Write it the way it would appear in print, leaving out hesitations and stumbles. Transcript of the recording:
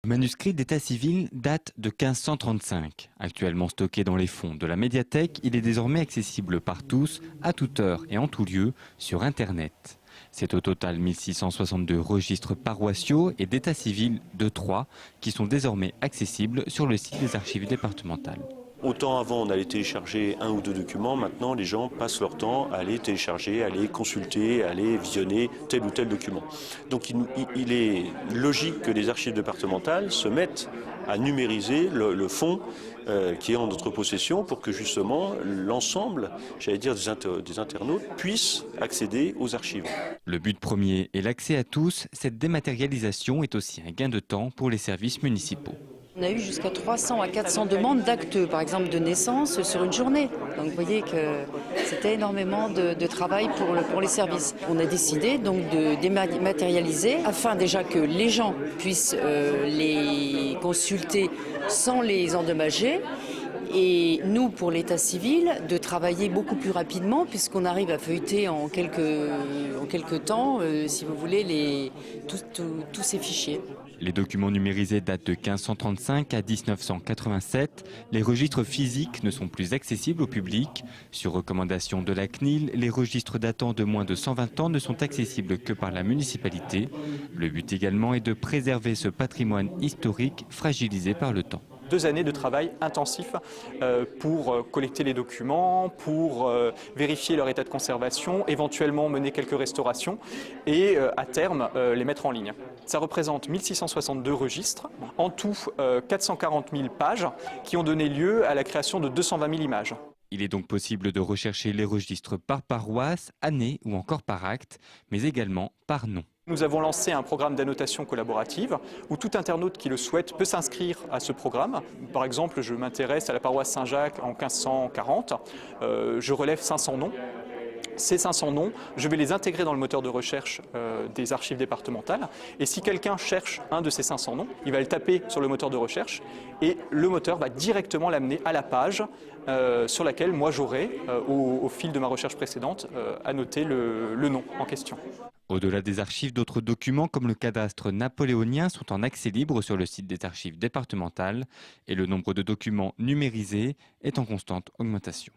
Le manuscrit d'état civil date de 1535. Actuellement stocké dans les fonds de la médiathèque, il est désormais accessible par tous, à toute heure et en tout lieu, sur Internet. C'est au total 1662 registres paroissiaux et d'état civil de Troyes qui sont désormais accessibles sur le site des archives départementales. Autant avant on allait télécharger un ou deux documents, maintenant les gens passent leur temps à aller télécharger, à aller consulter, à aller visionner tel ou tel document. Donc il est logique que les archives départementales se mettent à numériser le fond qui est en notre possession pour que justement l'ensemble, j'allais dire des internautes, puissent accéder aux archives. Le but premier est l'accès à tous. Cette dématérialisation est aussi un gain de temps pour les services municipaux. On a eu jusqu'à 300 à 400 demandes d'actes, par exemple de naissance, sur une journée. Donc vous voyez que c'était énormément de travail pour les services. On a décidé donc de dématérialiser afin déjà que les gens puissent les consulter sans les endommager. Et nous, pour l'état civil, de travailler beaucoup plus rapidement puisqu'on arrive à feuilleter en quelques temps, si vous voulez, tous ces fichiers. Les documents numérisés datent de 1535 à 1987. Les registres physiques ne sont plus accessibles au public. Sur recommandation de la CNIL, les registres datant de moins de 120 ans ne sont accessibles que par la municipalité. Le but également est de préserver ce patrimoine historique fragilisé par le temps. 2 années de travail intensif pour collecter les documents, pour vérifier leur état de conservation, éventuellement mener quelques restaurations et à terme les mettre en ligne. Ça représente 1662 registres, en tout 440 000 pages qui ont donné lieu à la création de 220 000 images. Il est donc possible de rechercher les registres par paroisse, année ou encore par acte, mais également par nom. Nous avons lancé un programme d'annotation collaborative où tout internaute qui le souhaite peut s'inscrire à ce programme. Par exemple, je m'intéresse à la paroisse Saint-Jacques en 1540, je relève 500 noms. Ces 500 noms, je vais les intégrer dans le moteur de recherche des archives départementales. Et si quelqu'un cherche un de ces 500 noms, il va le taper sur le moteur de recherche et le moteur va directement l'amener à la page sur laquelle moi j'aurai, au fil de ma recherche précédente, annoté le nom en question. Au-delà des archives, d'autres documents comme le cadastre napoléonien sont en accès libre sur le site des archives départementales et le nombre de documents numérisés est en constante augmentation.